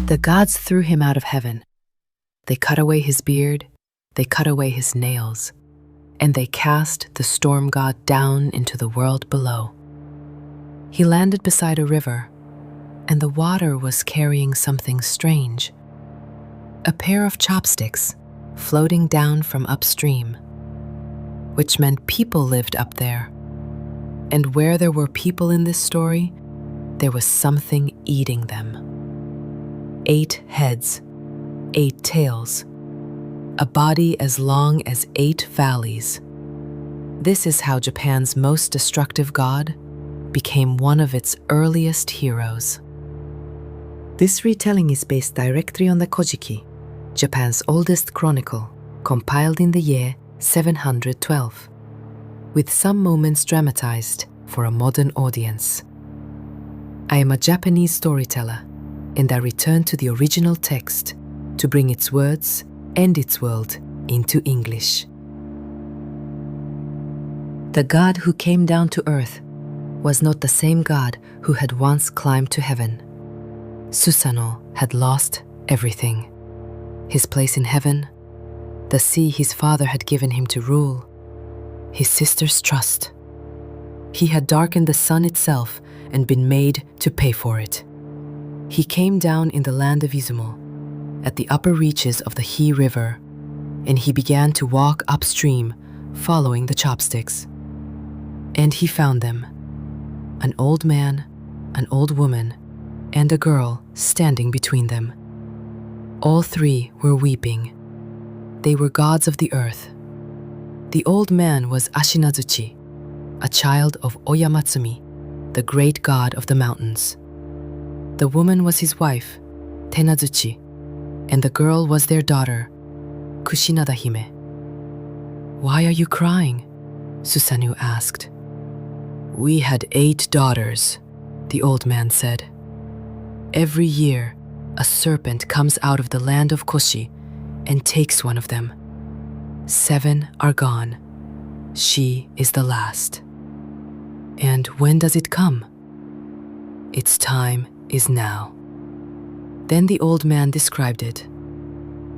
The gods threw him out of heaven. They cut away his beard, they cut away his nails, and they cast the storm god down into the world below. He landed beside a river, and the water was carrying something strange. A pair of chopsticks floating down from upstream, which meant people lived up there. And where there were people in this story, there was something eating them. 8 heads, 8 tails, a body as long as 8 valleys. This is how Japan's most destructive god became one of its earliest heroes. This retelling is based directly on the Kojiki, Japan's oldest chronicle, compiled in the year 712, with some moments dramatized for a modern audience. I am a Japanese storyteller, and I return to the original text to bring its words and its world into English. The god who came down to earth was not the same god who had once climbed to heaven. Susanoo had lost everything. His place in heaven, the sea his father had given him to rule, his sister's trust. He had darkened the sun itself and been made to pay for it. He came down in the land of Izumo, at the upper reaches of the Hi River, and he began to walk upstream, following the chopsticks. And he found them, an old man, an old woman, and a girl standing between them. All 3 were weeping. They were gods of the earth. The old man was Ashinazuchi, a child of Oyamatsumi, the great god of the mountains. The woman was his wife, Tenazuchi, and the girl was their daughter, Kushinada-hime. "Why are you crying?" Susanoo asked. "We had 8 daughters," the old man said. "Every year, a serpent comes out of the land of Koshi and takes one of them. 7 are gone. She is the last. And when does it come? Its time is now." Then the old man described it.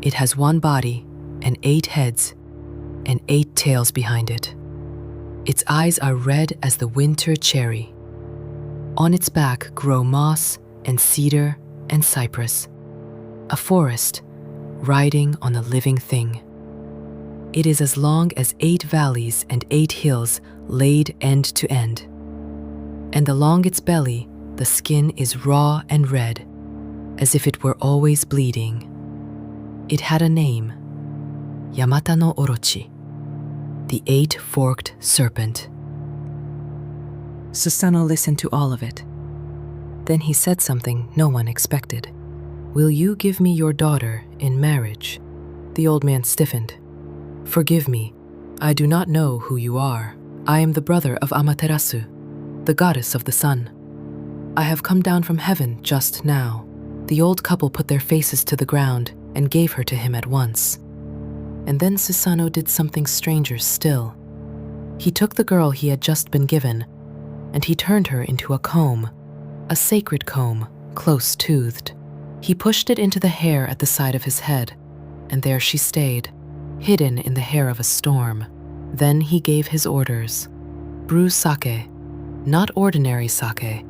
It has 1 body and 8 heads and 8 tails behind it. Its eyes are red as the winter cherry. On its back grow moss and cedar and cypress, a forest riding on a living thing. It is as long as 8 valleys and 8 hills laid end to end. And along its belly, the skin is raw and red, as if it were always bleeding. It had a name, Yamata-no-Orochi, the 8-forked serpent. Susanoo listened to all of it. Then he said something no one expected. "Will you give me your daughter in marriage?" The old man stiffened. "Forgive me, I do not know who you are. I am the brother of Amaterasu, the goddess of the sun. I have come down from heaven just now." The old couple put their faces to the ground and gave her to him at once. And then Susanoo did something stranger still. He took the girl he had just been given, and he turned her into a comb, a sacred comb, close-toothed. He pushed it into the hair at the side of his head, and there she stayed, hidden in the hair of a storm. Then he gave his orders. "Brew sake, not ordinary sake.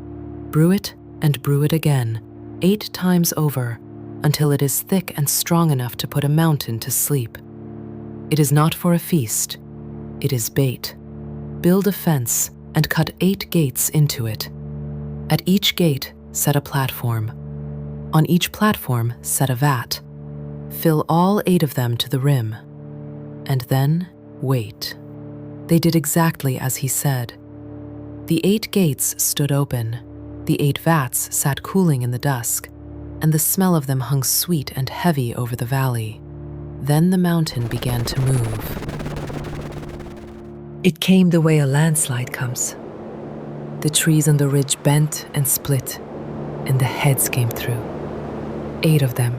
Brew it and brew it again, 8 times over, until it is thick and strong enough to put a mountain to sleep. It is not for a feast. It is bait. Build a fence and cut 8 gates into it. At each gate, set a platform. On each platform, set a vat. Fill all 8 of them to the rim. And then, wait." They did exactly as he said. The 8 gates stood open. The 8 vats sat cooling in the dusk, and the smell of them hung sweet and heavy over the valley. Then the mountain began to move. It came the way a landslide comes. The trees on the ridge bent and split, and the heads came through. 8 of them,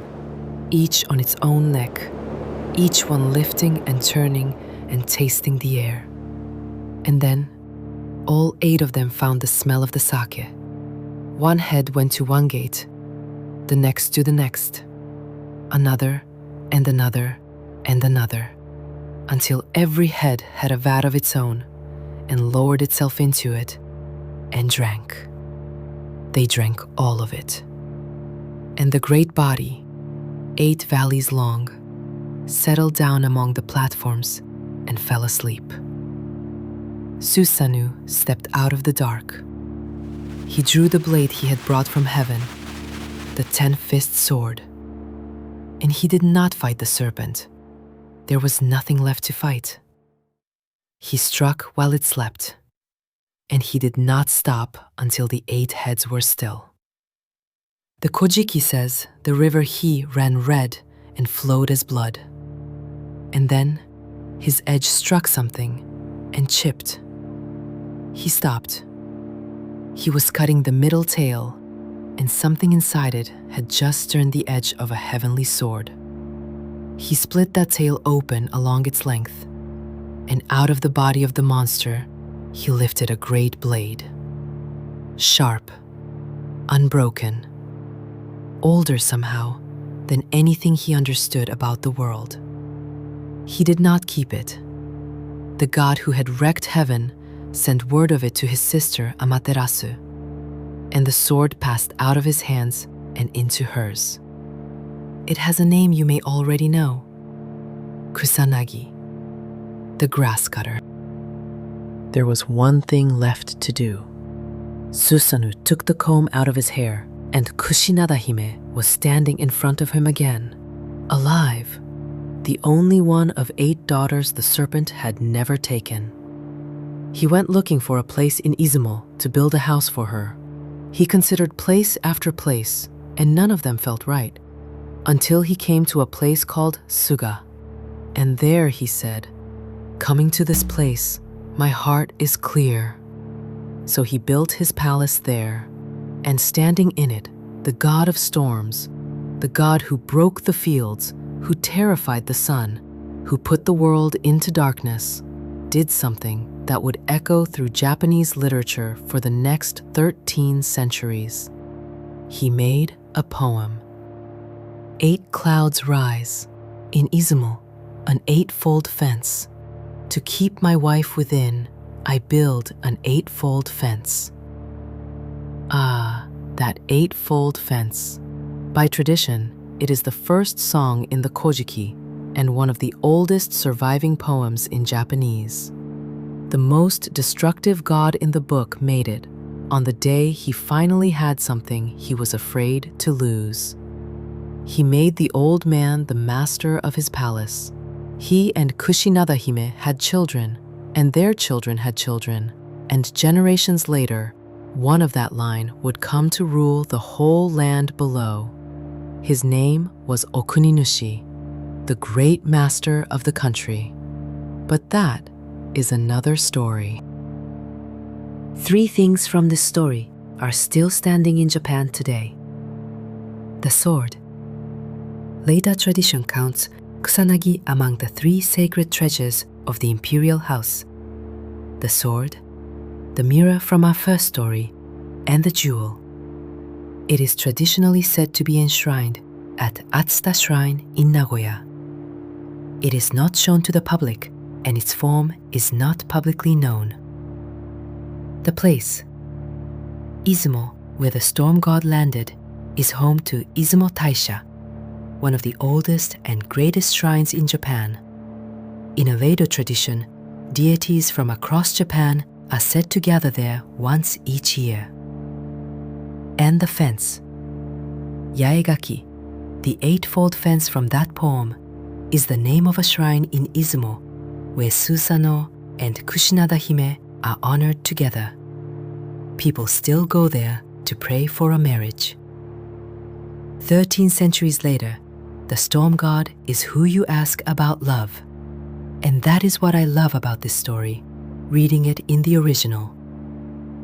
each on its own neck, each one lifting and turning and tasting the air. And then, all 8 of them found the smell of the sake. One head went to one gate, the next to the next, another and another and another, until every head had a vat of its own and lowered itself into it and drank. They drank all of it. And the great body, 8 valleys long, settled down among the platforms and fell asleep. Susanoo stepped out of the dark. He drew the blade he had brought from heaven, the 10-fist sword. And he did not fight the serpent. There was nothing left to fight. He struck while it slept, and he did not stop until the 8 heads were still. The Kojiki says the river He ran red and flowed as blood. And then his edge struck something and chipped. He stopped. He was cutting the middle tail, and something inside it had just turned the edge of a heavenly sword. He split that tail open along its length, and out of the body of the monster, he lifted a great blade. Sharp, unbroken, older somehow than anything he understood about the world. He did not keep it. The god who had wrecked heaven sent word of it to his sister Amaterasu, and the sword passed out of his hands and into hers. It has a name you may already know: Kusanagi, the grass cutter. There was one thing left to do. Susanoo took the comb out of his hair, and Kushinada-hime was standing in front of him again, alive, the only one of 8 daughters the serpent had never taken. He went looking for a place in Izumo to build a house for her. He considered place after place, and none of them felt right, until he came to a place called Suga. And there he said, "Coming to this place, my heart is clear." So he built his palace there, and standing in it, the god of storms, the god who broke the fields, who terrified the sun, who put the world into darkness, did something that would echo through Japanese literature for the next 13 centuries. He made a poem. 8 clouds rise, in Izumo, an 8-fold fence. To keep my wife within, I build an 8-fold fence. Ah, that 8-fold fence. By tradition, it is the first song in the Kojiki and one of the oldest surviving poems in Japanese. The most destructive god in the book made it on the day he finally had something he was afraid to lose. He made the old man the master of his palace. He and Kushinada-hime had children, and their children had children, and generations later, one of that line would come to rule the whole land below. His name was Okuninushi, the great master of the country. But that is another story. 3 things from this story are still standing in Japan today. The sword. Later tradition counts Kusanagi among the 3 sacred treasures of the imperial house: the sword, the mirror from our first story, and the jewel. It is traditionally said to be enshrined at Atsuta Shrine in Nagoya. It is not shown to the public, and its form is not publicly known. The place. Izumo, where the storm god landed, is home to Izumo Taisha, one of the oldest and greatest shrines in Japan. In a Edo tradition, deities from across Japan are said to gather there once each year. And the fence. Yaegaki, the 8-fold fence from that poem, is the name of a shrine in Izumo where Susanoo and Kushinada-hime are honored together. People still go there to pray for a marriage. 13 centuries later, the storm god is who you ask about love. And that is what I love about this story, reading it in the original.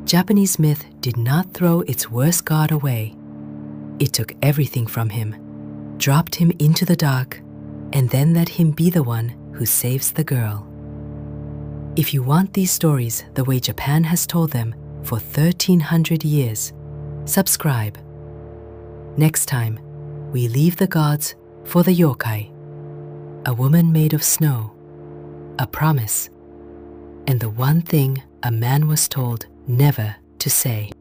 Japanese myth did not throw its worst god away. It took everything from him, dropped him into the dark, and then let him be the one who saves the girl. If you want these stories the way Japan has told them for 1300 years, subscribe. Next time, we leave the gods for the yokai, a woman made of snow, a promise, and the one thing a man was told never to say.